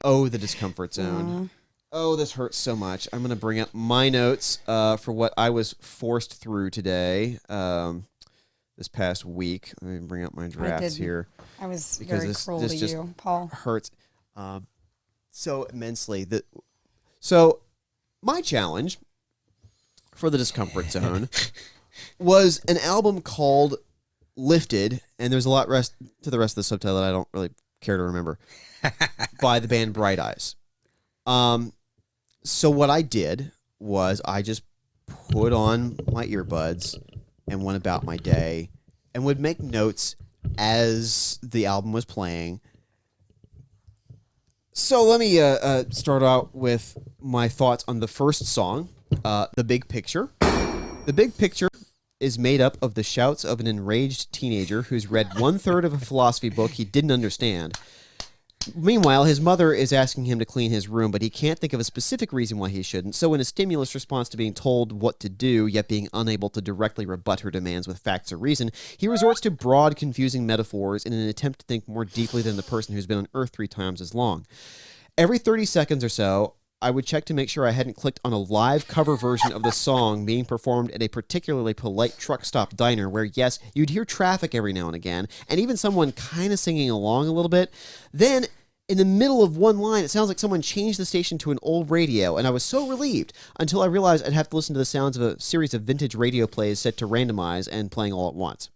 Oh, the Discomfort Zone. Oh, this hurts so much. I'm going to bring up my notes for what I was forced through today, this past week. Let me bring up my drafts here. I was very cruel to you, Paul. Hurts so immensely. So my challenge for the Discomfort Zone was an album called Lifted, and there's a lot to the rest of the subtitle that I don't really care to remember, by the band Bright Eyes. So what I did was I just put on my earbuds and went about my day and would make notes as the album was playing. So let me start out with my thoughts on the first song, The Big Picture. The Big Picture is made up of the shouts of an enraged teenager who's read 1/3 of a philosophy book he didn't understand. Meanwhile, his mother is asking him to clean his room, but he can't think of a specific reason why he shouldn't. So in a stimulus response to being told what to do, yet being unable to directly rebut her demands with facts or reason, he resorts to broad, confusing metaphors in an attempt to think more deeply than the person who's been on Earth 3 times as long. Every 30 seconds or so, I would check to make sure I hadn't clicked on a live cover version of the song being performed at a particularly polite truck stop diner where, yes, you'd hear traffic every now and again, and even someone kind of singing along a little bit. Then, in the middle of one line, it sounds like someone changed the station to an old radio, and I was so relieved until I realized I'd have to listen to the sounds of a series of vintage radio plays set to randomize and playing all at once.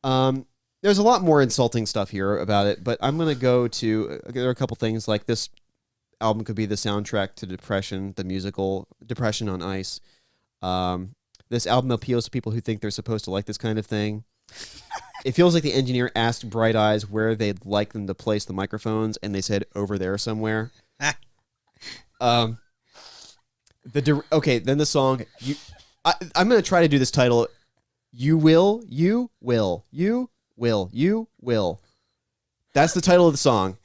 There's a lot more insulting stuff here about it, but I'm going to go to, there are a couple things like this album could be the soundtrack to Depression, the musical Depression on Ice. This album appeals to people who think they're supposed to like this kind of thing. It feels like the engineer asked Bright Eyes where they'd like them to place the microphones, and they said over there somewhere. Okay, then the song. I'm going to try to do this title. You will. That's the title of the song.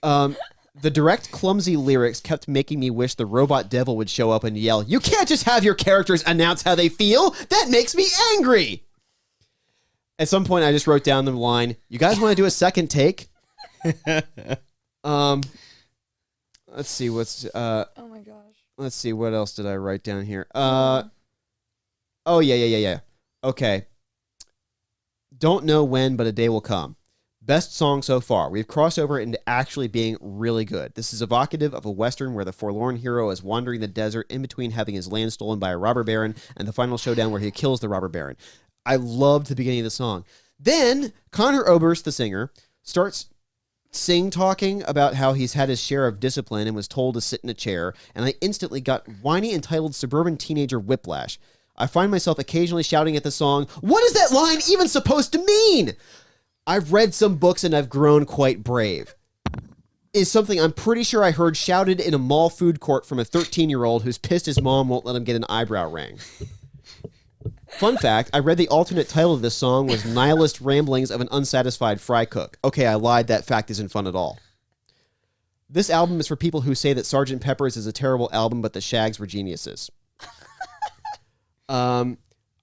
The direct, clumsy lyrics kept making me wish the robot devil would show up and yell, "You can't just have your characters announce how they feel! That makes me angry!" At some point, I just wrote down the line, "You guys want to do a second take?" Let's see what's... oh my gosh. Let's see, what else did I write down here? Oh, yeah. Okay. Don't know when, but a day will come. Best song so far. We've crossed over into actually being really good. This is evocative of a Western where the forlorn hero is wandering the desert in between having his land stolen by a robber baron and the final showdown where he kills the robber baron. I loved the beginning of the song. Then Connor Oberst, the singer, starts talking about how he's had his share of discipline and was told to sit in a chair, and I instantly got whiny entitled suburban teenager whiplash. I find myself occasionally shouting at the song, "What is that line even supposed to mean?" I've read some books and I've grown quite brave. Is something I'm pretty sure I heard shouted in a mall food court from a 13-year-old who's pissed his mom won't let him get an eyebrow ring. Fun fact, I read the alternate title of this song was Nihilist Ramblings of an Unsatisfied Fry Cook. Okay, I lied. That fact isn't fun at all. This album is for people who say that Sgt. Pepper's is a terrible album, but the Shags were geniuses.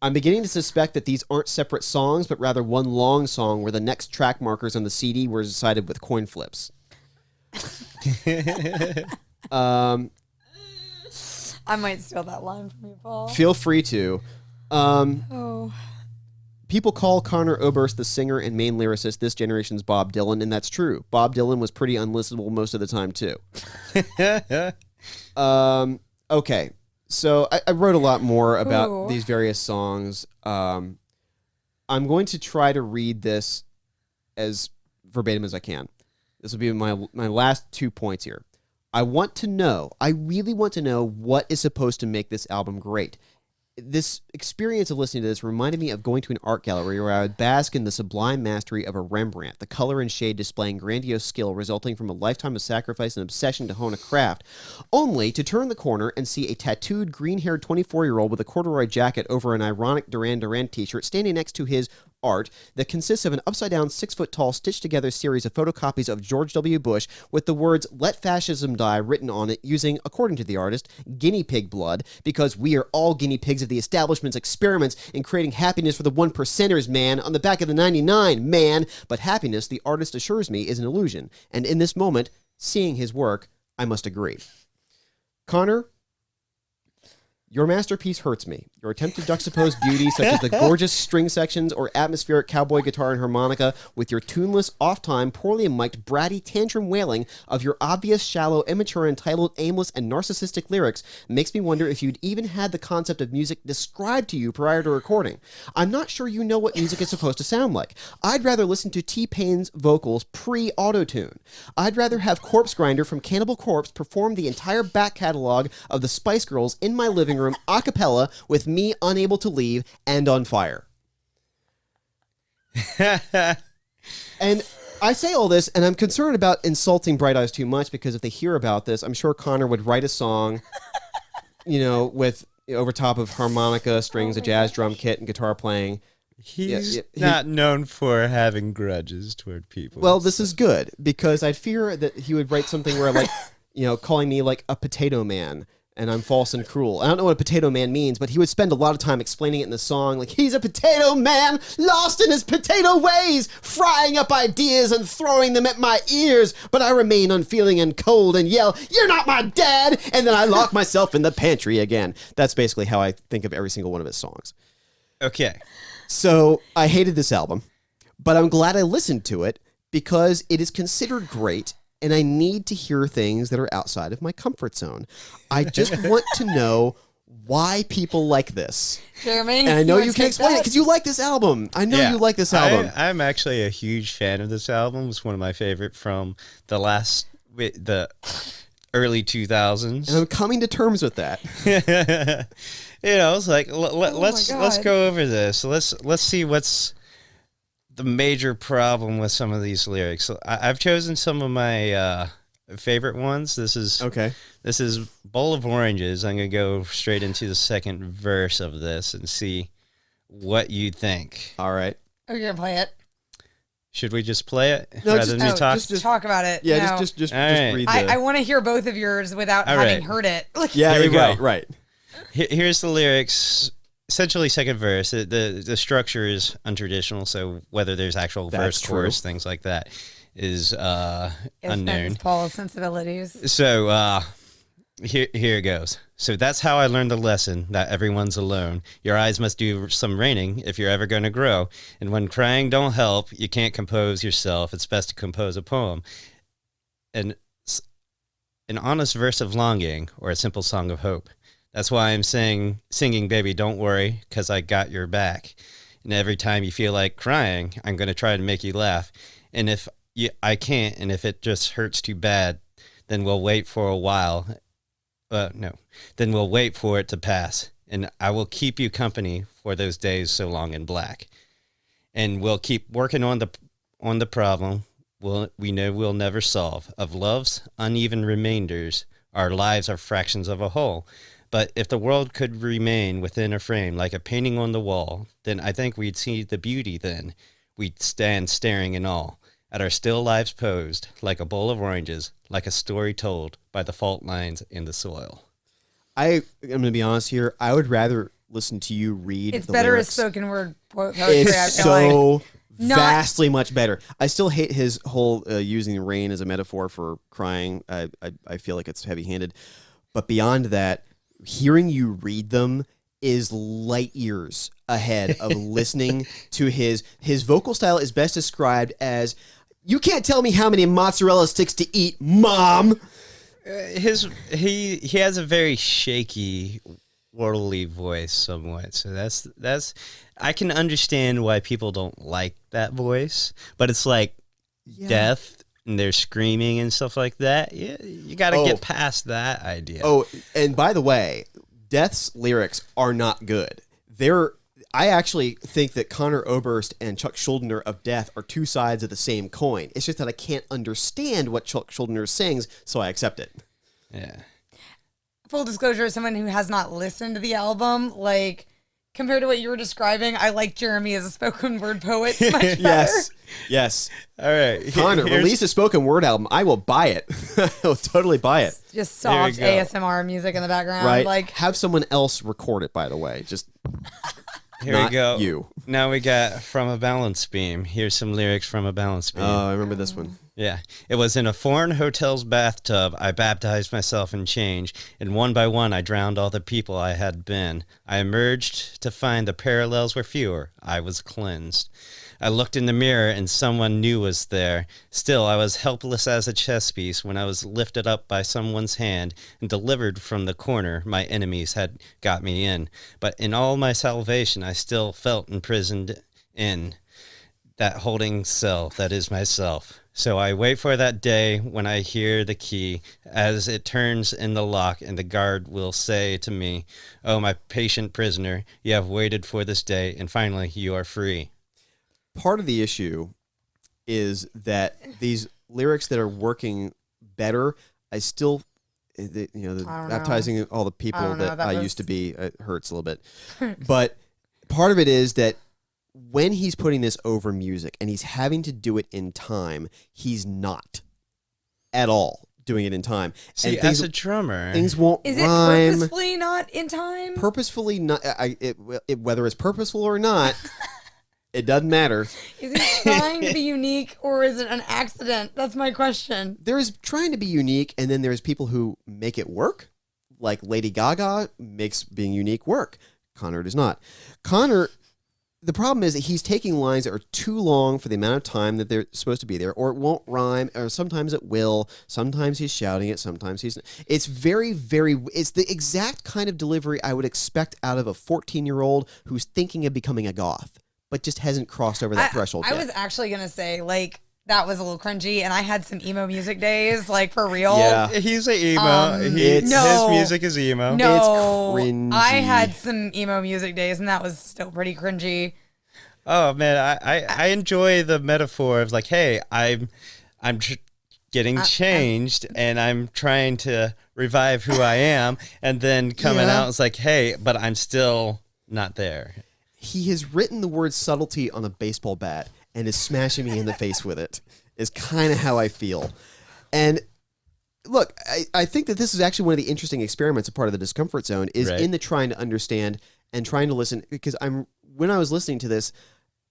I'm beginning to suspect that these aren't separate songs, but rather one long song where the next track markers on the CD were decided with coin flips. I might steal that line from you, Paul. Feel free to. People call Connor Oberst the singer and main lyricist this generation's Bob Dylan, and that's true. Bob Dylan was pretty unlistenable most of the time, too. Okay. So I wrote a lot more about these various songs. I'm going to try to read this as verbatim as I can. This will be my last 2 points here. I really want to know what is supposed to make this album great. This experience of listening to this reminded me of going to an art gallery where I would bask in the sublime mastery of a Rembrandt, the color and shade displaying grandiose skill resulting from a lifetime of sacrifice and obsession to hone a craft, only to turn the corner and see a tattooed, green-haired 24-year-old with a corduroy jacket over an ironic Duran Duran t-shirt standing next to his art that consists of an upside-down 6-foot-tall stitched-together series of photocopies of George W. Bush with the words "Let Fascism Die" written on it using, according to the artist, guinea pig blood, because we are all guinea pigs of the establishment's experiments in creating happiness for the 1%ers, man, on the back of the 99, man. But happiness, the artist assures me, is an illusion. And in this moment, seeing his work, I must agree. Connor, your masterpiece hurts me. Your attempt to juxtapose beauty, such as the gorgeous string sections or atmospheric cowboy guitar and harmonica, with your tuneless, off-time, poorly mic'd, bratty tantrum wailing of your obvious, shallow, immature, entitled, aimless, and narcissistic lyrics, makes me wonder if you'd even had the concept of music described to you prior to recording. I'm not sure you know what music is supposed to sound like. I'd rather listen to T-Pain's vocals pre-auto-tune. I'd rather have Corpse Grinder from Cannibal Corpse perform the entire back catalog of the Spice Girls in my living room a cappella with me unable to leave and on fire. And I say all this, and I'm concerned about insulting Bright Eyes too much, because if they hear about this, I'm sure Connor would write a song, with over top of harmonica, strings, a jazz drum kit, and guitar playing. He's not known for having grudges toward people. Well, this is good, because I'd fear that he would write something where, calling me like a potato man, and I'm false and cruel. I don't know what a potato man means, but he would spend a lot of time explaining it in the song, like, he's a potato man, lost in his potato ways, frying up ideas and throwing them at my ears, but I remain unfeeling and cold and yell, "You're not my dad!" And then I lock myself in the pantry again. That's basically how I think of every single one of his songs. Okay. So I hated this album, but I'm glad I listened to it, because it is considered great, and I need to hear things that are outside of my comfort zone. I just want to know why people like this. Jeremy, and I know you can explain it because you like this album. I know you like this album. I'm actually a huge fan of this album. It's one of my favorite from the early 2000s. And I'm coming to terms with that. It's like let's go over this. Let's see what's the major problem with some of these lyrics. I've chosen some of my favorite ones. This is Bowl of Oranges. I'm going to go straight into the second verse of this and see what you think. All right. Are you going to play it? Should we just play it no, rather than me talk? Just talk about it. Yeah, just read the... I want to hear both of yours without having heard it. Yeah, here we go. Right. Here's the lyrics. Essentially, second verse. The structure is untraditional, so whether there's actual verse, chorus, things like that is unknown. Paul's sensibilities. So here it goes. So that's how I learned the lesson that everyone's alone. Your eyes must do some raining if you're ever going to grow. And when crying don't help, you can't compose yourself. It's best to compose a poem. And an honest verse of longing or a simple song of hope. That's why I'm singing, baby, don't worry, because I got your back. And every time you feel like crying, I'm going to try to make you laugh. And if I can't, and if it just hurts too bad, then we'll wait for a while. Then we'll wait for it to pass. And I will keep you company for those days so long and black. And we'll keep working on the problem we know we'll never solve. Of love's uneven remainders, our lives are fractions of a whole. But if the world could remain within a frame like a painting on the wall, then I think we'd see the beauty then. We'd stand staring in awe at our still lives posed like a bowl of oranges, like a story told by the fault lines in the soil. I'm going to be honest here. I would rather listen to you read It's the better lyrics. as spoken word poetry. It's so vastly much better. I still hate his whole using rain as a metaphor for crying. I feel like it's heavy-handed. But beyond that, hearing you read them is light years ahead of listening to his vocal style is best described as, "You can't tell me how many mozzarella sticks to eat, Mom." He has a very shaky, worldly voice somewhat. So that's I can understand why people don't like that voice, but it's like death. And they're screaming and stuff like that. Yeah, you got to get past that idea. Oh, and by the way, Death's lyrics are not good. I actually think that Conor Oberst and Chuck Schuldiner of Death are two sides of the same coin. It's just that I can't understand what Chuck Schuldiner sings, so I accept it. Yeah. Full disclosure, as someone who has not listened to the album, compared to what you were describing, I like Jeremy as a spoken word poet much better. Yes. All right. Connor, release a spoken word album. I will buy it. I will totally buy it. Just soft ASMR music in the background. Right. Like, have someone else record it, by the way. Just Here not we go. You. Now we got From a Balance Beam. Here's some lyrics from a balance beam. Oh, I remember this one. Yeah. It was in a foreign hotel's bathtub. I baptized myself in change, and one by one I drowned all the people I had been. I emerged to find the parallels were fewer. I was cleansed. I looked in the mirror and someone new was there. Still, I was helpless as a chess piece when I was lifted up by someone's hand and delivered from the corner my enemies had got me in. But in all my salvation, I still felt imprisoned in that holding cell that is myself. So I wait for that day when I hear the key as it turns in the lock, and the guard will say to me, "Oh, my patient prisoner, you have waited for this day, and finally you are free." Part of the issue is that these lyrics that are working better, I still, the baptizing all the people that I used to be, it hurts a little bit. But part of it is that when he's putting this over music and he's having to do it in time, he's not at all doing it in time. See, and as a drummer, things won't is rhyme. Is it purposefully not in time? Purposefully not. Whether it's purposeful or not, it doesn't matter. Is he trying to be unique, or is it an accident? That's my question. There's trying to be unique, and then there's people who make it work. Like Lady Gaga makes being unique work. Connor does not. Connor, the problem is that he's taking lines that are too long for the amount of time that they're supposed to be there, or it won't rhyme, or sometimes it will. Sometimes he's shouting it, sometimes he's... It's very, very... It's the exact kind of delivery I would expect out of a 14-year-old who's thinking of becoming a goth, but just hasn't crossed over that threshold yet. I was actually going to say, like, that was a little cringy, and I had some emo music days, like, for real. Yeah. He's a emo. His music is emo. No, it's cringy. I had some emo music days, and that was still pretty cringy. Oh man, I enjoy the metaphor of like, hey, I'm getting changed, and I'm trying to revive who I am, and then coming out it's like, hey, but I'm still not there. He has written the word subtlety on a baseball bat and is smashing me in the face with it, is kind of how I feel. And look, I think that this is actually one of the interesting experiments, a part of the Discomfort Zone, is in the trying to understand and trying to listen, because when I was listening to this,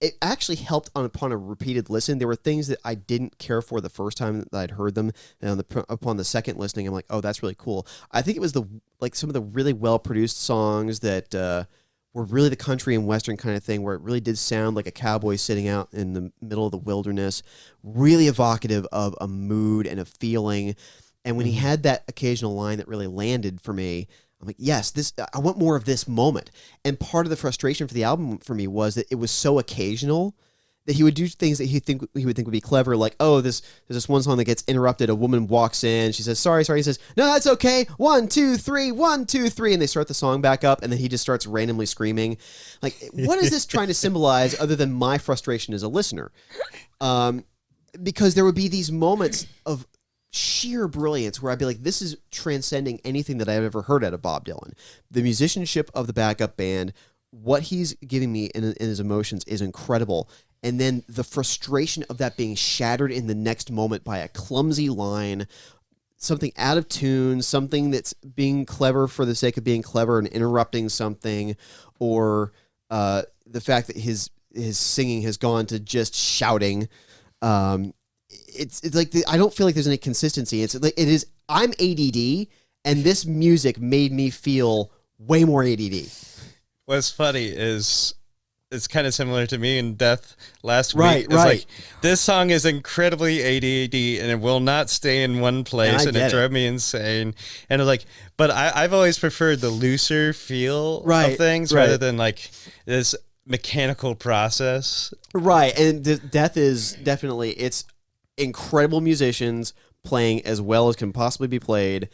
it actually helped upon a repeated listen. There were things that I didn't care for the first time that I'd heard them, and upon the second listening, I'm like, oh, that's really cool. I think it was some of the really well-produced songs that were really the country and western kind of thing, where it really did sound like a cowboy sitting out in the middle of the wilderness, really evocative of a mood and a feeling. And when he had that occasional line that really landed for me, I'm like, yes, I want more of this moment. And part of the frustration for the album for me was that it was so occasional that he would do things that he would think would be clever, like, oh, there's this one song that gets interrupted. A woman walks in, she says, sorry. He says, no, that's okay. 1, 2, 3, 1, 2, 3, and they start the song back up, and then he just starts randomly screaming. Like, what is this trying to symbolize other than my frustration as a listener? Because there would be these moments of sheer brilliance where I'd be like, this is transcending anything that I've ever heard out of Bob Dylan. The musicianship of the backup band, what he's giving me in his emotions is incredible. And then the frustration of that being shattered in the next moment by a clumsy line, something out of tune, something that's being clever for the sake of being clever and interrupting something, or the fact that his singing has gone to just shouting. It's like I don't feel like there's any consistency. It's like I'm ADD, and this music made me feel way more ADD. What's funny is it's kind of similar to me in Death last week. Right. Like, this song is incredibly ADD, and it will not stay in one place, and it drove me insane. And like, but I've always preferred the looser feel of things rather than like this mechanical process. Right, and Death is definitely, it's incredible musicians playing as well as can possibly be played,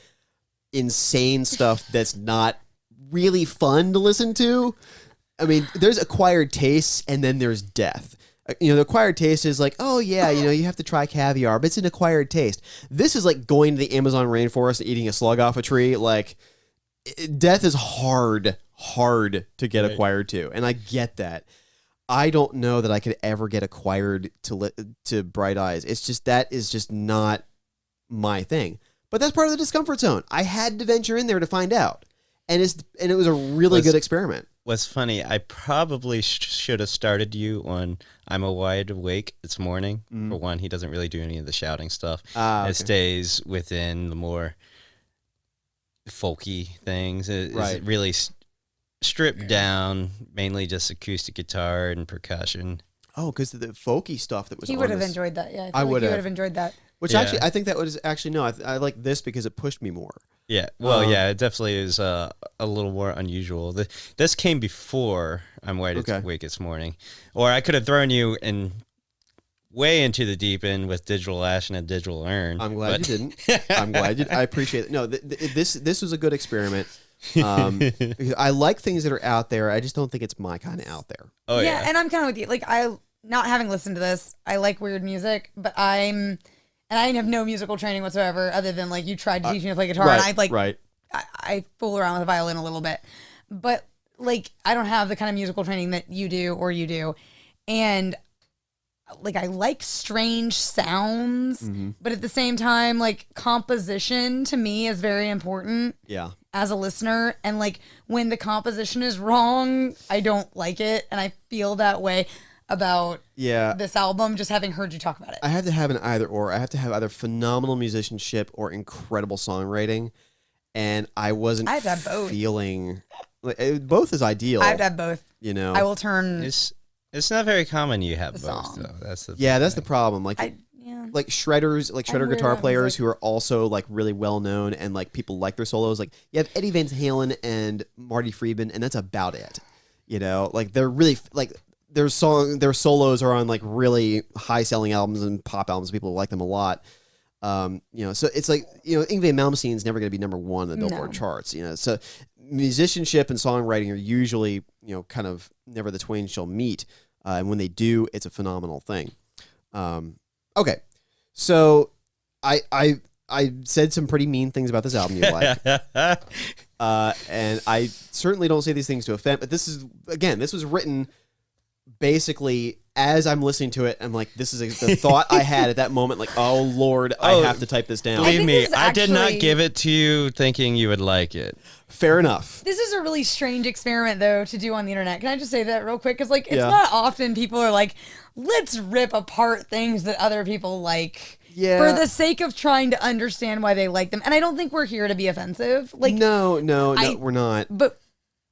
insane stuff that's not really fun to listen to. I mean, there's acquired tastes, and then there's Death. The acquired taste is like, oh yeah, you have to try caviar, but it's an acquired taste. This is like going to the Amazon rainforest and eating a slug off a tree. Like, Death is hard hard to get acquired to, and I get that. I don't know that I could ever get acquired to Bright Eyes. It's just that is just not my thing. But that's part of the discomfort zone. I had to venture in there to find out, and it was a really good experiment. What's funny, I probably should have started you on I'm a Wide Awake. It's morning. For one, he doesn't really do any of the shouting stuff. Okay. It stays within the more folky things. It's really stripped down, mainly just acoustic guitar and percussion. Oh, because the folky stuff that was He would have enjoyed that. Yeah, I would like he would have enjoyed that. Which actually, I think that was actually, no, I like this because it pushed me more. Yeah, well, yeah, it definitely is a little more unusual. This came before I'm Wide Awake This Morning. Or I could have thrown you way into the deep end with Digital Ash and a Digital Urn. I'm glad you didn't. I'm glad you. I appreciate it. No, this was a good experiment. I like things that are out there. I just don't think it's my kind of out there. Oh yeah, and I'm kind of with you. Like not having listened to this, I like weird music, but I have no musical training whatsoever, other than like you tried to teach me to play guitar, and I fool around with the violin a little bit, but like I don't have the kind of musical training that you do, and like I like strange sounds, but at the same time, like composition to me is very important. Yeah. As a listener, and like when the composition is wrong, I don't like it, and I feel that way about this album just having heard you talk about it. I have to have an either or. I have to have either phenomenal musicianship or incredible songwriting, and I wasn't feeling like, both is ideal. I have to have both. You know, I will turn. It's not very common you have both, though. That's the problem. Like like shredders, like shredder guitar players who are also like really well known and like people like their solos. Like you have Eddie Van Halen and Marty Friedman, and that's about it. You know, like they're really like their solos are on like really high selling albums and pop albums. People like them a lot. You know, so it's like, you know, Yngwie Malmsteen's never going to be number one on the Billboard charts. You know, so musicianship and songwriting are usually, you know, kind of never the twain shall meet. And when they do, it's a phenomenal thing. Okay. So I said some pretty mean things about this album you like. And I certainly don't say these things to offend, but this was written basically as I'm listening to it. I'm like, this is the thought I had at that moment. Like, oh Lord, I have to type this down. Believe me, I did not give it to you thinking you would like it. Fair enough. This is a really strange experiment, though, to do on the internet. Can I just say that real quick? Because, like, it's not often people are like, let's rip apart things that other people like for the sake of trying to understand why they like them. And I don't think we're here to be offensive. Like, no, we're not. But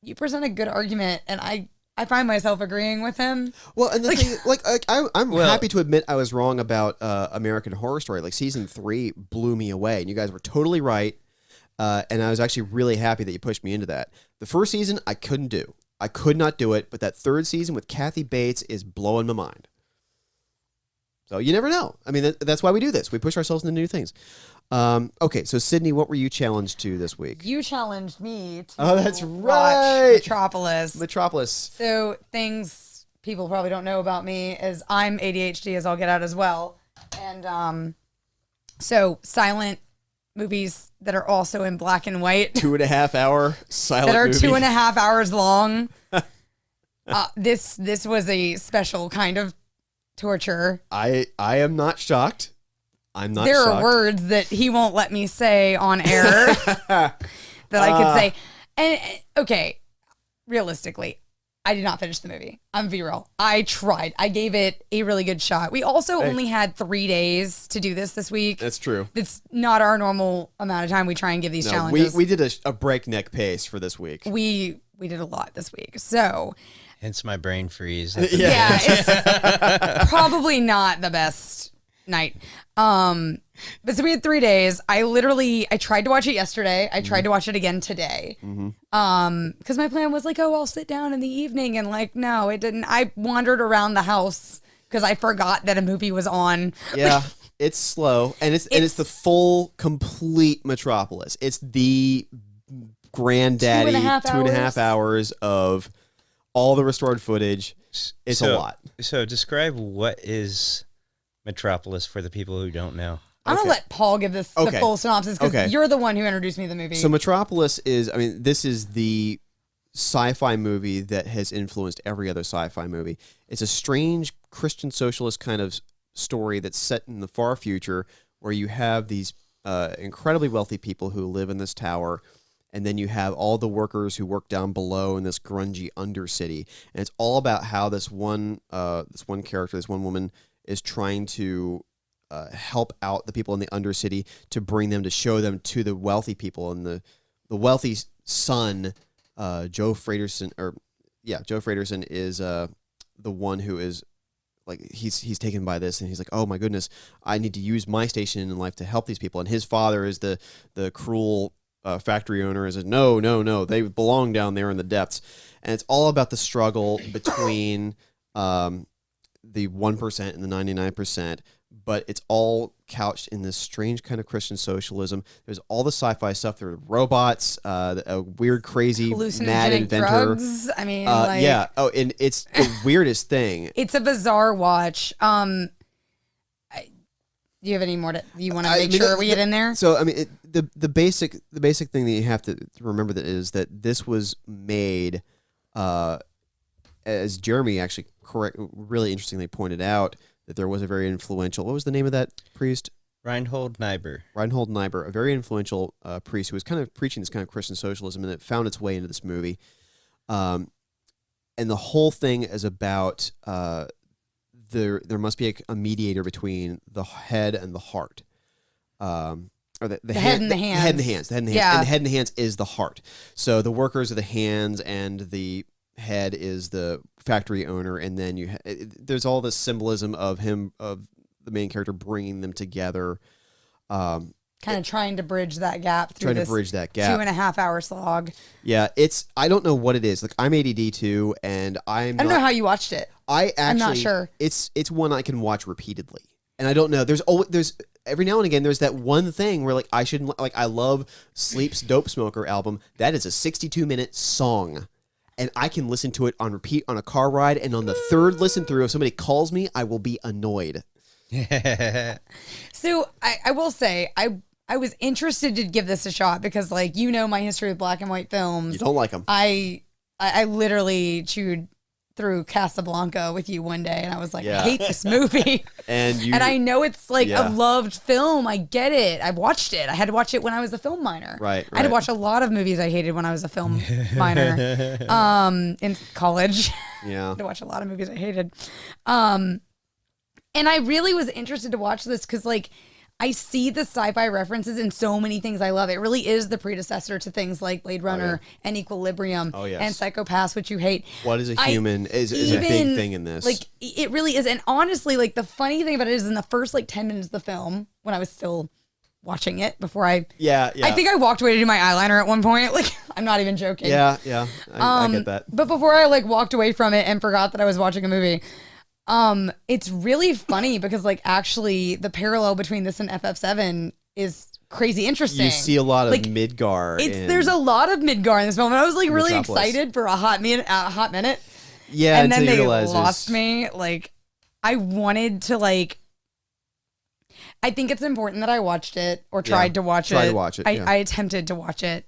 you present a good argument, and I find myself agreeing with him. Well, and the thing, like I'm happy to admit I was wrong about American Horror Story. Like season 3 blew me away, and you guys were totally right. And I was actually really happy that you pushed me into that. The first season I couldn't do. I could not do it. But that third season with Kathy Bates is blowing my mind. So you never know. I mean, that's why we do this. We push ourselves into new things. Okay, so Sydnee, what were you challenged to this week? You challenged me to that's watch right. Metropolis. So things people probably don't know about me is I'm ADHD as I'll get out as well. And so silent movies that are also in black and white. 2.5 hour silent that are movie. 2.5 hours long. This was a special kind of torture. I am not shocked. I'm not There shocked. are words that he won't let me say on air that I could say. And okay, realistically, I did not finish the movie. I'm be real. I tried. I gave it a really good shot. We also only had 3 days to do this week. That's true. It's not our normal amount of time we try and give these challenges. We did a breakneck pace for this week. We did a lot this week. So hence my brain freeze. Yeah, it's probably not the best night. But so we had 3 days. I tried to watch it yesterday. I tried to watch it again today. Because my plan was like, oh, I'll sit down in the evening, and like, no, it didn't. I wandered around the house because I forgot that a movie was on. Yeah, it's slow, and it's the full, complete Metropolis. It's the granddaddy 2.5 hours of all the restored footage. It's a lot. So describe what is Metropolis for the people who don't know. I'm going to let Paul give this the full synopsis because you're the one who introduced me to the movie. So Metropolis is, this is the sci-fi movie that has influenced every other sci-fi movie. It's a strange Christian socialist kind of story that's set in the far future, where you have these incredibly wealthy people who live in this tower, and then you have all the workers who work down below in this grungy undercity. And it's all about how this one character, this one woman, is trying to help out the people in the undercity to bring them, to show them to the wealthy people. And the wealthy son, Joe Fraterson is the one who is like, he's taken by this, and he's like, oh my goodness, I need to use my station in life to help these people. And his father is the cruel factory owner, is no, they belong down there in the depths. And it's all about the struggle between the 1% and the 99%, but it's all couched in this strange kind of Christian socialism. There's all the sci-fi stuff. There are robots, a weird, crazy, mad inventor. Drugs. I mean, like, yeah. Oh, and it's the weirdest thing. It's a bizarre watch. Do you have any more you want to make sure we get in there? So, I mean, the basic thing that you have to remember that is that this was made, as Jeremy actually really interestingly pointed out, that there was a very influential, what was the name of that priest? Reinhold Niebuhr, a very influential priest who was kind of preaching this kind of Christian socialism, and it found its way into this movie. And the whole thing is about there must be a mediator between the head and the heart. Or the head and the hands. The head and the hands. Yeah. And the head and the hands is the heart. So the workers are the hands, and the head is the factory owner, and then there's all this symbolism of the main character bringing them together, kind of trying to bridge that gap through this 2.5 hour slog. Yeah, I don't know what it is. Like, I'm ADD too, and I don't know how you watched it. I'm not sure. It's one I can watch repeatedly, and I don't know. There's every now and again there's that one thing where, like, I shouldn't, like, I love Sleep's Dope Smoker album. That is a 62-minute song. And I can listen to it on repeat on a car ride, and on the third listen through, if somebody calls me, I will be annoyed. So I will say, I was interested to give this a shot because, like, my history with black and white films. You don't like them. I literally chewed through Casablanca with you one day, and I was like, I hate this movie. and I know it's like a loved film. I get it. I watched it. I had to watch it when I was a film minor. Right. I had to watch a lot of movies I hated when I was a film minor in college. Yeah. I had to watch a lot of movies I hated. And I really was interested to watch this because, like, I see the sci-fi references in so many things I love. It really is the predecessor to things like Blade Runner and Equilibrium and Psycho-Pass, which you hate. What is a human is a big thing in this. Like, it really is. And honestly, like, the funny thing about it is in the first, like, 10 minutes of the film, when I was still watching it before I think I walked away to do my eyeliner at one point. Like, I'm not even joking. Yeah. I get that. But before I, like, walked away from it and forgot that I was watching a movie, it's really funny because, like, actually the parallel between this and FF7 is crazy interesting. You see a lot of Midgar. There's a lot of Midgar in this film, and I was, like, really excited for a hot minute. Yeah, and then they lost me. Like, I wanted to, like, I think it's important that I watched it or tried to watch it. I attempted to watch it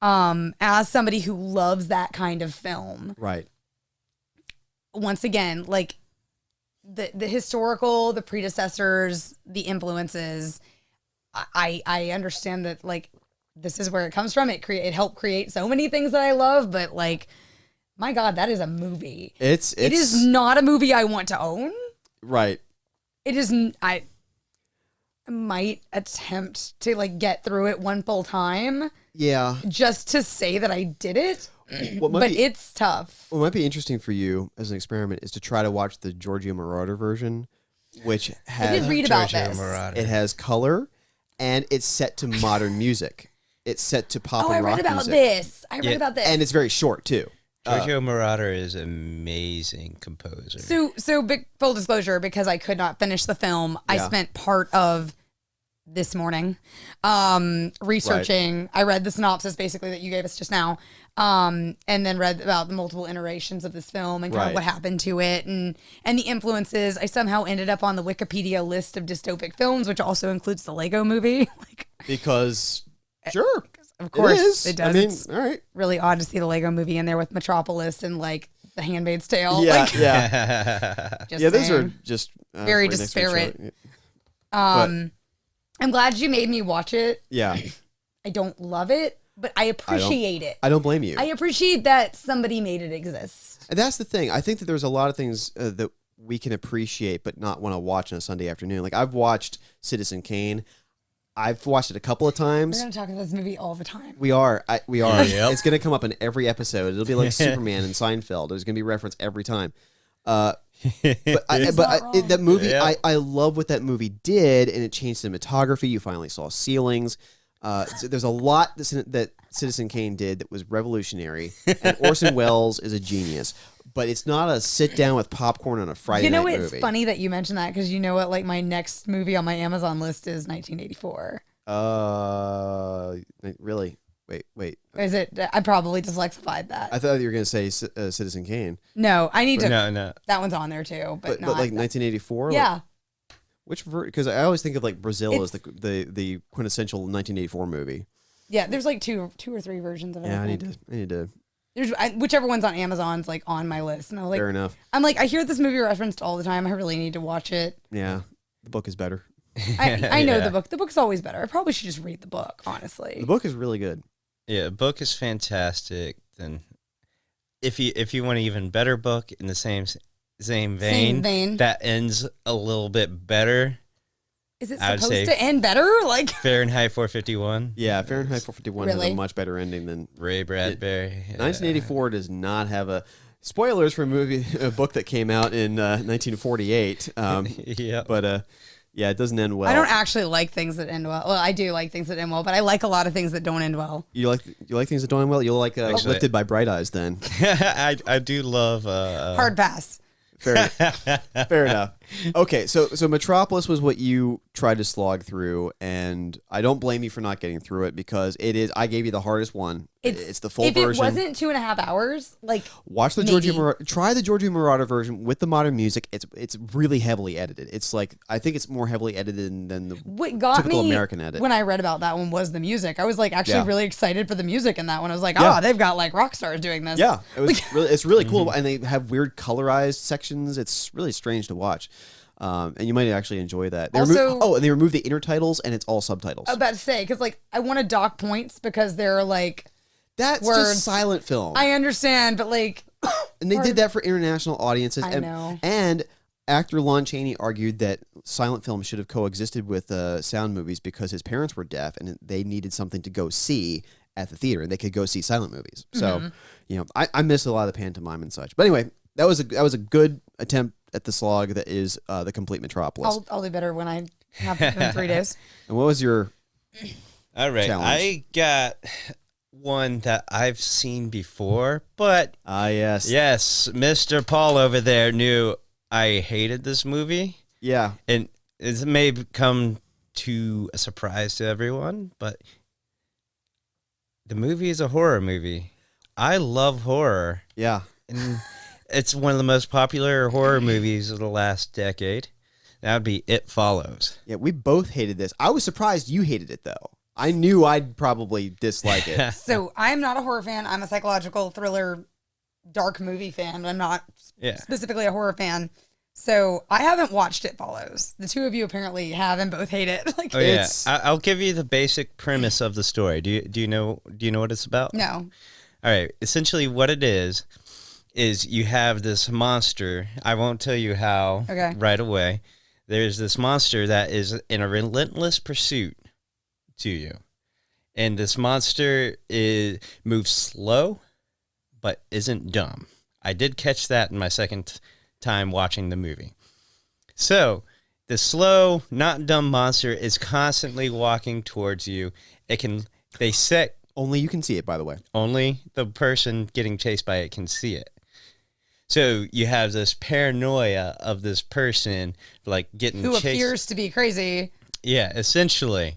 as somebody who loves that kind of film. Right. Once again, like, the historical, the predecessors, the influences, I understand that, like, this is where it comes from. It helped create so many things that I love, but, like, my God, that is a movie. It is not a movie I want to own. Right. It is. I might attempt to, like, get through it one full time. Yeah. Just to say that I did it. But it's tough. What might be interesting for you as an experiment is to try to watch the Giorgio Moroder version, which has... I did read about this. It has color, and it's set to modern music. It's set to pop and rock music. I read about this. And it's very short, too. Giorgio Moroder is an amazing composer. So big full disclosure, because I could not finish the film, I spent part of this morning researching. Right. I read the synopsis basically that you gave us just now, and then read about the multiple iterations of this film and kind of what happened to it and the influences. I somehow ended up on the Wikipedia list of dystopic films, which also includes the Lego movie. Because sure. Of course, it does. I mean, it's all right. really odd to see the Lego movie in there with Metropolis and like The Handmaid's Tale. Yeah, like, yeah. just yeah, those saying. are just Very right next to each disparate. other. I'm glad you made me watch it. Yeah. I don't love it, but I appreciate it. I don't blame you. I appreciate that somebody made it exist. And that's the thing. I think that there's a lot of things that we can appreciate but not want to watch on a Sunday afternoon. Like I've watched Citizen Kane. I've watched it a couple of times. We're going to talk about this movie all the time. We are. We are. Yep. It's going to come up in every episode. It'll be like Superman and Seinfeld. There's going to be reference every time. That movie, Yeah. I love what that movie did, and it changed cinematography. You finally saw ceilings. So there's a lot that Citizen Kane did that was revolutionary, and Orson Welles is a genius. But it's not a sit down with popcorn on a Friday night movie. It's funny that you mentioned that because you know what? Like my next movie on my Amazon list is 1984. Really? Wait. Is it? I probably dyslexified that. I thought you were going to say Citizen Kane. No, I need to. No. That one's on there too, but not like 1984. Yeah. Like, which because I always think of like Brazil as the quintessential 1984 movie. Yeah, there's like two or three versions of it. Yeah, I I think. need to. There's whichever one's on Amazon's like on my list, and I'm like, Fair enough. I'm like, I hear this movie referenced all the time. I really need to watch it. Yeah, the book is better. I know Yeah. the book. The book's always better. I probably should just read the book, honestly. The book is really good. Yeah, book is fantastic. Then, if you want an even better book in the same vein, that ends a little bit better. Is it I would supposed say- to end better? Like Fahrenheit 451. Yeah, Fahrenheit 451 has Really? a much better ending than Ray Bradbury. 1984. Does not have a spoilers for a book that came out in 1948. Yeah. But yeah, it doesn't end well. I don't actually like things that end well. Well, I do like things that end well, but I like a lot of things that don't end well. You like things that don't end well. You'll like Actually- Lifted by Bright Eyes then. I do love Hard pass. Fair enough. Okay, so Metropolis was what you tried to slog through, and I don't blame you for not getting through it because it is. I gave you the hardest one. It's the full if version. If it wasn't 2.5 hours, like Watch the try the Georgia Marauder version with the modern music. It's really heavily edited. It's like I think it's more heavily edited than the what got typical me American edit. when I read about that one was the music. I was like actually Yeah. really excited for the music in that one. I was like, Yeah. they've got like rock stars doing this. Yeah, it's really cool, and they have weird colorized sections. It's really strange to watch, and you might actually enjoy that. They Also- and they removed the intertitles, and it's all subtitles. I was about to say because like I want to dock points because they're like That's words. just silent film. I understand, but like And they did that for international audiences. I know. And actor Lon Chaney argued that silent film should have coexisted with sound movies because his parents were deaf and they needed something to go see at the theater, and they could go see silent movies. So, I miss a lot of the pantomime and such. But anyway, that was a good attempt at the slog that is the complete Metropolis. I'll do better when I have it in 3 days. And what was your All right. challenge? I got one that I've seen before, but yes. yes, Mr. Paul over there knew I hated this movie. Yeah. And it may come to a surprise to everyone, but the movie is a horror movie. I love horror. Yeah. And it's one of the most popular horror movies of the last decade. That would be It Follows. Yeah, we both hated this. I was surprised you hated it though. I knew I'd probably dislike it. So I'm not a horror fan. I'm a psychological thriller, dark movie fan. I'm not specifically a horror fan. So I haven't watched It Follows. The two of you apparently have and both hate it. Like, Oh yeah, I'll give you the basic premise of the story. Do you know what it's about? no. All right. Essentially, what it is you have this monster. I won't tell you how right away. There's this monster that is in a relentless pursuit to you, and this monster moves slow, but isn't dumb. I did catch that in my second time watching the movie. So the slow, not dumb monster is constantly walking towards you. Only you can see it, by the way. Only the person getting chased by it can see it. So you have this paranoia of this person like getting Who chased. appears to be crazy. Yeah, essentially.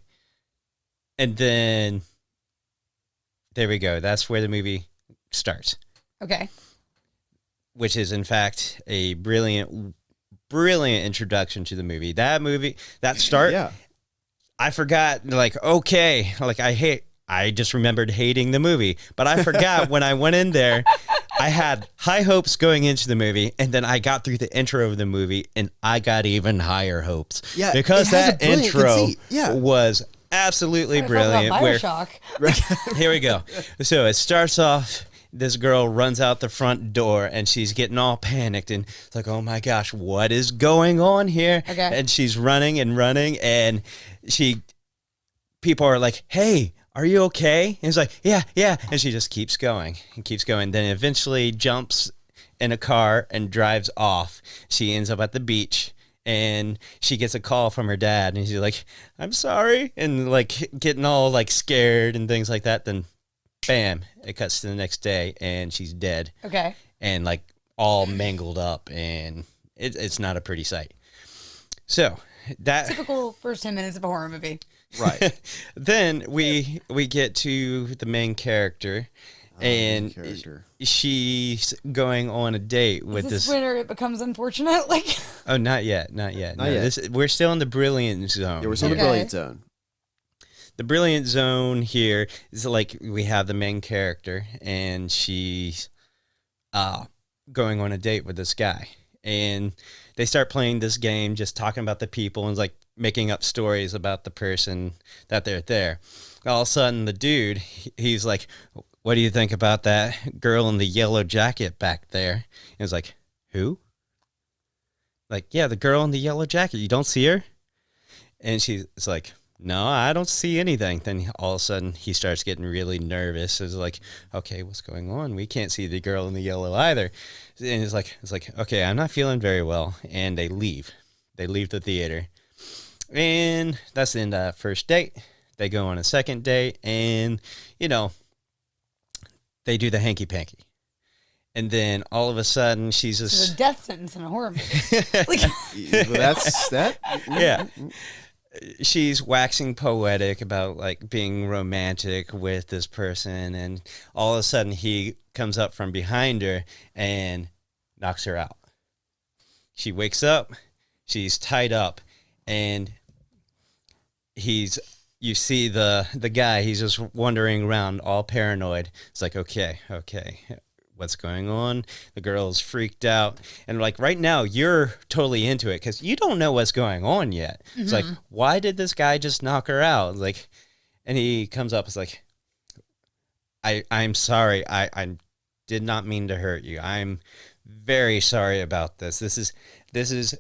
And then there we go. That's where the movie starts, Okay. which is in fact a brilliant introduction to the movie. That start, Yeah. I forgot, like, okay, like I I just remembered hating the movie. But I forgot when I went in there, I had high hopes going into the movie, and then I got through the intro of the movie, and I got even higher hopes. Yeah, because that intro yeah. was absolutely brilliant. Bioshock. Here we go. So it starts off, this girl runs out the front door, and she's getting all panicked, and it's like, oh my gosh, what is going on here? Okay. And she's running, and people are like, hey, are you okay? And it's like, yeah. And she just keeps going and keeps going. Then eventually jumps in a car and drives off. She ends up at the beach, and she gets a call from her dad, and she's like, I'm sorry. And like getting all like scared and things like that. Then bam, it cuts to the next day, and she's dead. Okay. And like all mangled up, and it's not a pretty sight. So that typical first 10 minutes of a horror movie. Right. Then we get to the main character, and she's going on a date with Is this. Where it becomes unfortunate, like. Oh, not yet. No, yet. We're still in the brilliant zone. Yeah, we're still in the brilliant zone. The brilliant zone here is like we have the main character, and she's going on a date with this guy, and they start playing this game, just talking about the people and like making up stories about the person that they're there. All of a sudden, the dude, he's like, what do you think about that girl in the yellow jacket back there? And it's like, who? Like, yeah, the girl in the yellow jacket. You don't see her? And she's like, no, I don't see anything. Then all of a sudden, he starts getting really nervous. It's like, okay, what's going on? We can't see the girl in the yellow either. And it's like, okay, I'm not feeling very well. And they leave. They leave the theater. And that's the end of that first date. They go on a second date, and, they do the hanky-panky. And then all of a sudden, she's just... It's a death sentence in a horror movie. That's that? Yeah. She's waxing poetic about, like, being romantic with this person, and all of a sudden, he comes up from behind her and knocks her out. She wakes up, she's tied up, and you see the guy, he's just wandering around all paranoid. It's like, okay, what's going on? The girl's freaked out. And like right now, you're totally into it because you don't know what's going on yet. Mm-hmm. It's like, why did this guy just knock her out? Like, and he comes up, it's like, I'm sorry. I did not mean to hurt you. I'm very sorry about this. This is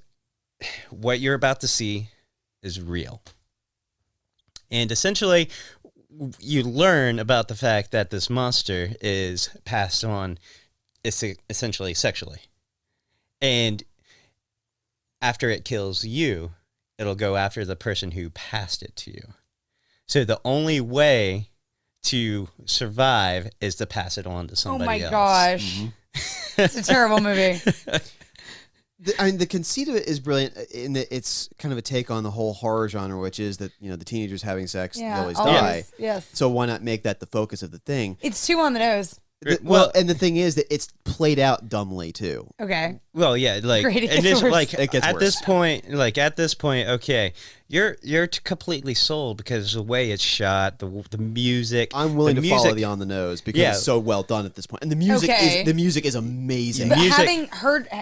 what you're about to see is real. And essentially, you learn about the fact that this monster is passed on essentially sexually. And after it kills you, it'll go after the person who passed it to you. So the only way to survive is to pass it on to somebody else. Oh my gosh. Mm-hmm. It's a terrible movie. The conceit of it is brilliant in that it's kind of a take on the whole horror genre, which is that, the teenagers having sex, they always die. Yes. So why not make that the focus of the thing? It's too on the nose. Well, and the thing is that it's played out dumbly too. Okay. Well, yeah, like, Great, and this, like it gets at worse. this point, okay, you're completely sold because of the way it's shot, the music. I'm willing to follow the on the nose because it's so well done at this point, and the music is amazing. But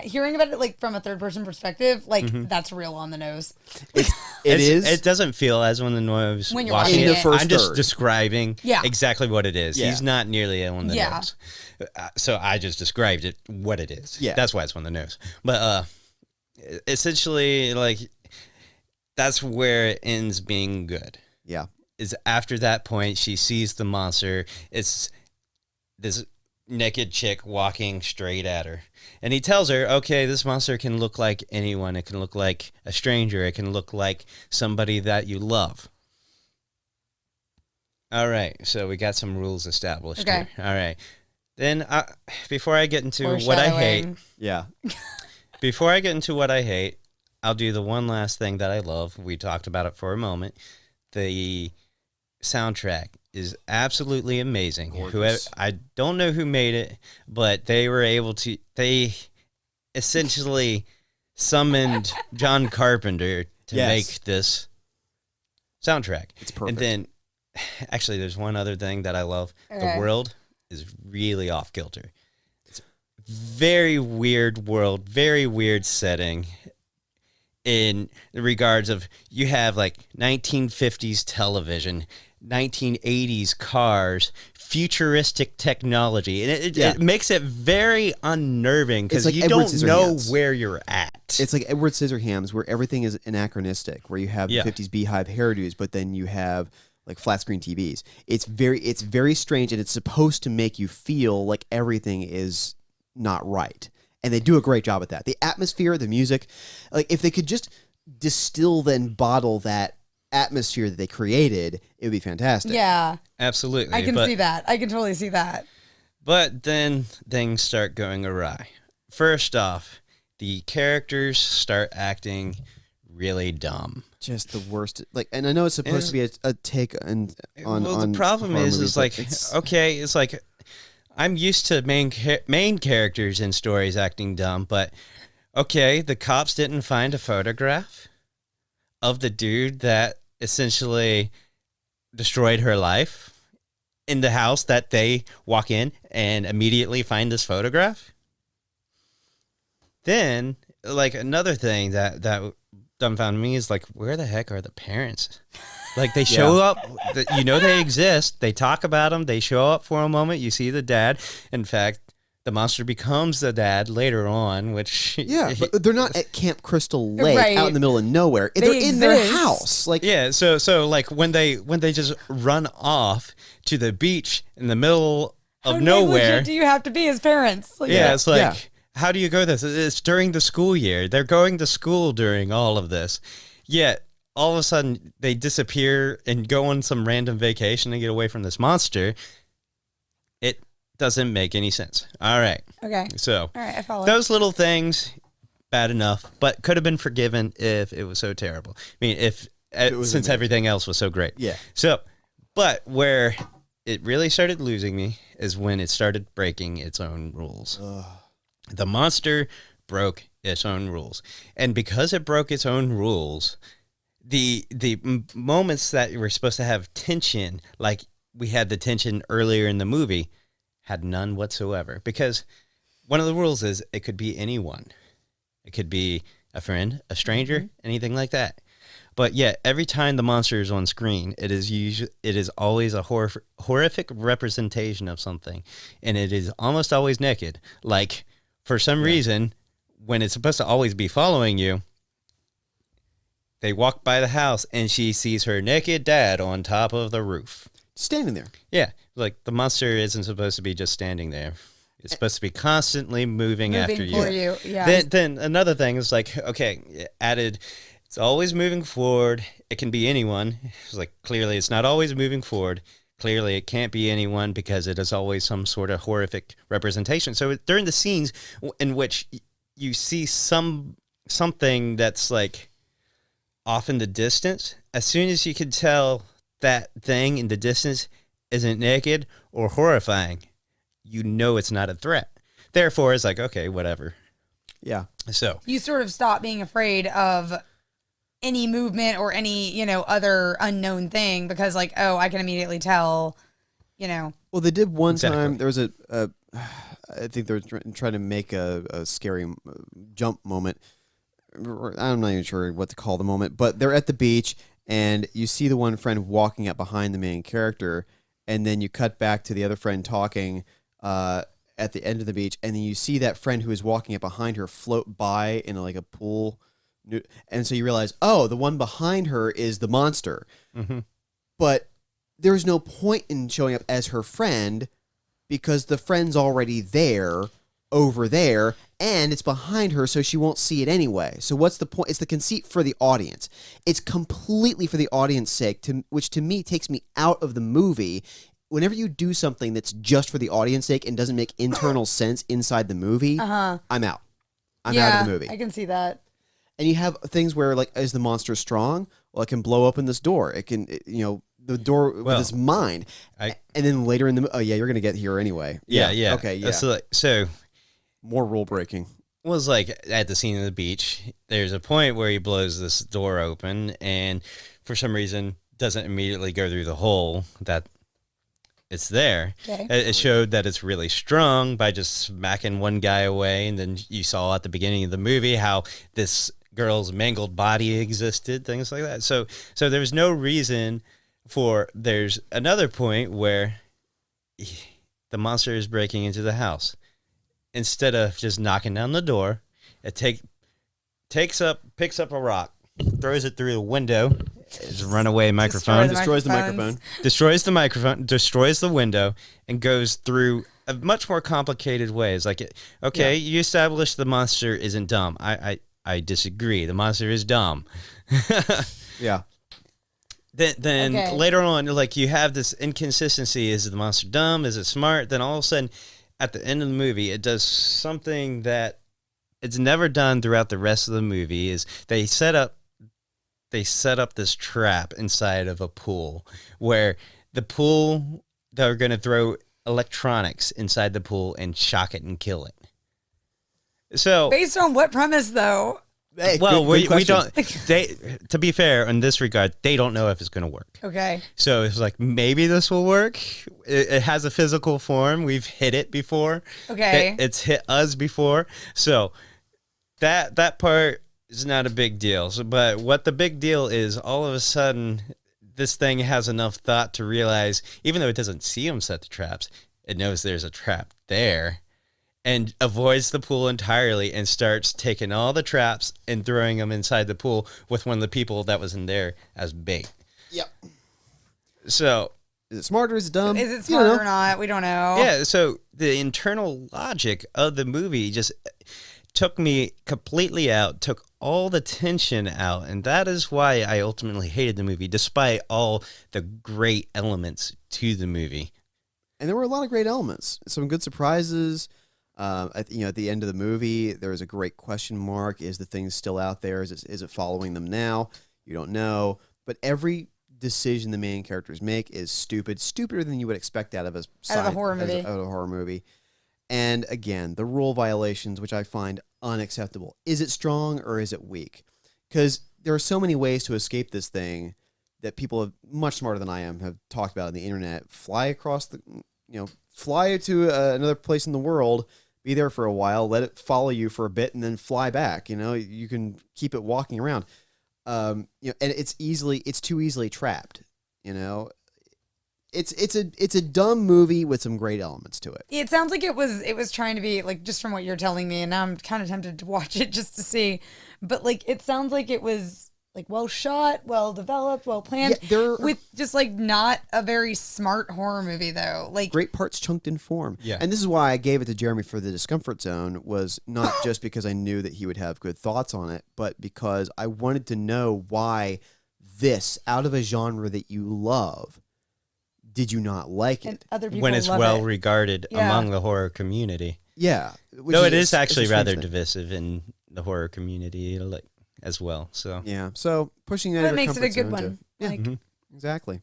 hearing about it like from a third person perspective, like that's real on the nose. It is. It doesn't feel as on the nose when you're watching it. I'm just describing exactly what it is. Yeah. He's not nearly on the nose. So I just described it what it is. Yeah, that's why it's on the nose. But essentially, like, that's where it ends being good. Yeah, is after that point she sees the monster. It's this naked chick walking straight at her, and he tells her, okay, this monster can look like anyone. It can look like a stranger. It can look like somebody that you love. All right, so we got some rules established here. All right. Then, before I get into what I hate, before I get into what I hate, I'll do the one last thing that I love. We talked about it for a moment. The soundtrack is absolutely amazing. Whoever, I don't know who made it, but they were able to. They essentially summoned John Carpenter to make this soundtrack. It's perfect. And then actually, there's one other thing that I love. Okay. The world is really off kilter. It's a very weird world, very weird setting. In the regards of, you have like 1950s television, 1980s cars, futuristic technology, and it makes it very unnerving because you don't know where you're at. It's like Edward Scissorhands, where everything is anachronistic, where you have the 50s beehive hairdos, but then you have like flat screen TVs. It's very strange, and it's supposed to make you feel like everything is not right. And they do a great job at that. The atmosphere, the music, like if they could just distill then bottle that atmosphere that they created, it would be fantastic. Yeah. Absolutely. I can see that. I can totally see that. But then things start going awry. First off, the characters start acting really dumb. Just the worst. Like, and I know it's supposed to be a take on. Well, the problem is like, okay, it's like, I'm used to main characters in stories acting dumb, but okay, the cops didn't find a photograph of the dude that essentially destroyed her life in the house that they walk in and immediately find this photograph. Then, like, another thing that dumbfounded me is like, where the heck are the parents? Like, they show up, you know they exist, they talk about them, they show up for a moment, you see the dad. In fact, the monster becomes the dad later on, which... Yeah, but they're not at Camp Crystal Lake out in the middle of nowhere. They're in their house. Like, yeah, so like when they just run off to the beach in the middle of nowhere... do you have to be his parents? Like, it's like, how do you go this? It's during the school year. They're going to school during all of this. Yet... all of a sudden, they disappear and go on some random vacation and get away from this monster. It doesn't make any sense. All right. Okay. So, all right, I follow. Those little things, bad enough, but could have been forgiven if it was so terrible. I mean, since everything else was so great. Yeah. So, but where it really started losing me is when it started breaking its own rules. The monster broke its own rules. And because it broke its own rules... The moments that you were supposed to have tension, like we had the tension earlier in the movie, had none whatsoever. Because one of the rules is it could be anyone. It could be a friend, a stranger, anything like that. But yet, every time the monster is on screen, it is always a horrific representation of something. And it is almost always naked. Like, for some reason, when it's supposed to always be following you, they walk by the house and she sees her naked dad on top of the roof. Standing there. Yeah. Like, the monster isn't supposed to be just standing there. It's supposed to be constantly moving after you. For you. Yeah. Then another thing is like, okay, added, it's always moving forward. It can be anyone. It's like, clearly it's not always moving forward. Clearly it can't be anyone because it is always some sort of horrific representation. So during the scenes in which you see something that's like off in the distance, as soon as you can tell that thing in the distance isn't naked or horrifying, you know it's not a threat. Therefore, it's like, okay, whatever. Yeah. So you sort of stop being afraid of any movement or any, other unknown thing because, like, oh, I can immediately tell, Well, they did one time. There was I think they were trying to make a scary jump moment. I'm not even sure what to call the moment, but they're at the beach and you see the one friend walking up behind the main character, and then you cut back to the other friend talking at the end of the beach, and then you see that friend who is walking up behind her float by in like a pool, and so you realize, oh, the one behind her is the monster. Mm-hmm. But there's no point in showing up as her friend because the friend's already there, over there, and it's behind her, so she won't see it anyway. So what's the point? It's the conceit for the audience. It's completely for the audience sake, which to me takes me out of the movie. Whenever you do something that's just for the audience sake and doesn't make internal sense inside the movie, I'm out. I'm out of the movie. I can see that. And you have things where, like, is the monster strong? Well, it can blow open this door. It can, the door with its mind. And then later in the you're going to get here anyway. Yeah. Okay, yeah. So more rule breaking. Was like at the scene of the beach, there's a point where he blows this door open, and for some reason doesn't immediately go through the hole that it's there. Okay. It showed that it's really strong by just smacking one guy away. And then you saw at the beginning of the movie how this girl's mangled body existed, things like that. So there's no reason for, there's another point where the monster is breaking into the house. Instead of just knocking down the door, it picks up a rock, throws it through the window. It's a runaway microphone. Destroys the microphone. Destroys the microphone. Destroys the window, and goes through a much more complicated way. It's like, okay, you established the monster isn't dumb. I disagree. The monster is dumb. Yeah. Then Okay. later on, like, you have this inconsistency. Is the monster dumb? Is it smart? Then all of a sudden, at the end of the movie, it does something that it's never done throughout the rest of the movie. Is they set up this trap inside of a pool where they're going to throw electronics inside the pool and shock it and kill it. So Based on what premise, though? Hey, well, good we question. don't. To be fair, in this regard, they don't know if it's going to work. Okay. So it's like, maybe this will work. It has a physical form. We've hit it before. Okay. It's hit us before. So that part is not a big deal. So, but what the big deal is, all of a sudden, this thing has enough thought to realize, even though it doesn't see them set the traps, it knows there's a trap there, and avoids the pool entirely and starts taking all the traps and throwing them inside the pool with one of the people that was in there as bait. Yep. So, Is it smart or is it dumb? Is it You smart don't know. or not? We don't know. yeah, so the internal logic of the movie just took me completely out, took all the tension out, and that is why I ultimately hated the movie, despite all the great elements to the movie. And there were a lot of great elements, some good surprises. At the end of the movie, there was a great question mark. Is the thing still out there? Is it following them now? You don't know. But every decision the main characters make is stupider than you would expect out of a horror movie. Out of a horror movie. And again, the rule violations, which I find unacceptable. Is it strong or is it weak? Because there are so many ways to escape this thing that people have, much smarter than I am, have talked about on the internet. Fly to another place in the world, be there for a while, let it follow you for a bit, and then fly back. You can keep it walking around. And it's too easily trapped. It's a dumb movie with some great elements to it. It sounds like it was trying to be, like, just from what you're telling me, and now I'm kind of tempted to watch it just to see. But, like, it sounds like it was, like, well shot, well developed, well planned, with just, like, not a very smart horror movie, though. Like, great parts chunked in form. Yeah. And this is why I gave it to Jeremy for the Discomfort Zone, was not just because I knew that he would have good thoughts on it, but because I wanted to know why this, out of a genre that you love, did you not like it? and other people When it's love well it. regarded Yeah. among the horror community. Yeah. Though it is actually it's a strange rather thing. divisive in the horror community as well. So Yeah. So pushing it That out of your makes it a comfort good zone one. Yeah, Like, Mhm. exactly.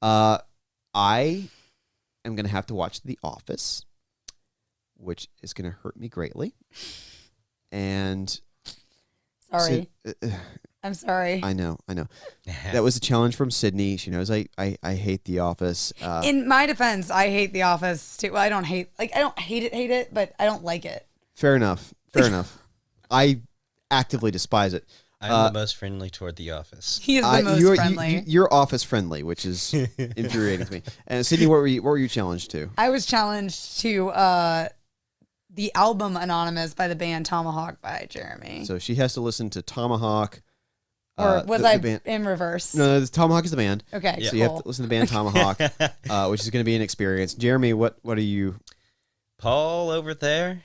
I am going to have to watch The Office, which is going to hurt me greatly. And sorry. Sid- I'm sorry. I know. That was a challenge from Sydnee. She knows I hate The Office. In my defense, I hate The Office too. Well, I don't hate it, but I don't like it. Fair enough. I actively despise it. I'm the most friendly toward The Office. He is the most friendly. You're office friendly, which is infuriating to me. And Sydney, what were you challenged to? I was challenged to the album Anonymous by the band Tomahawk by Jeremy. So she has to listen to Tomahawk. Or was the I band? in reverse? No, Tomahawk is the band. Okay, So cool. you have to listen to the band Tomahawk, which is going to be an experience. Jeremy, what are you? Paul over there,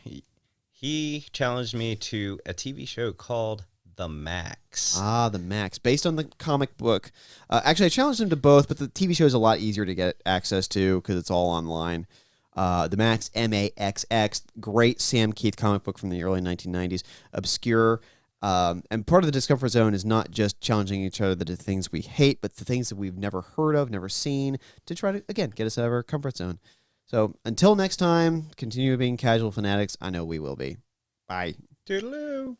he challenged me to a TV show called The Max. The Max, based on the comic book. Actually, I challenged him to both, but the TV show is a lot easier to get access to because it's all online. The Max, MAXX, great Sam Keith comic book from the early 1990s, obscure. And part of the Discomfort Zone is not just challenging each other to things we hate, but the things that we've never heard of, never seen, to try to, again, get us out of our comfort zone. So until next time, continue being casual fanatics. I know we will be. Bye. Toodaloo.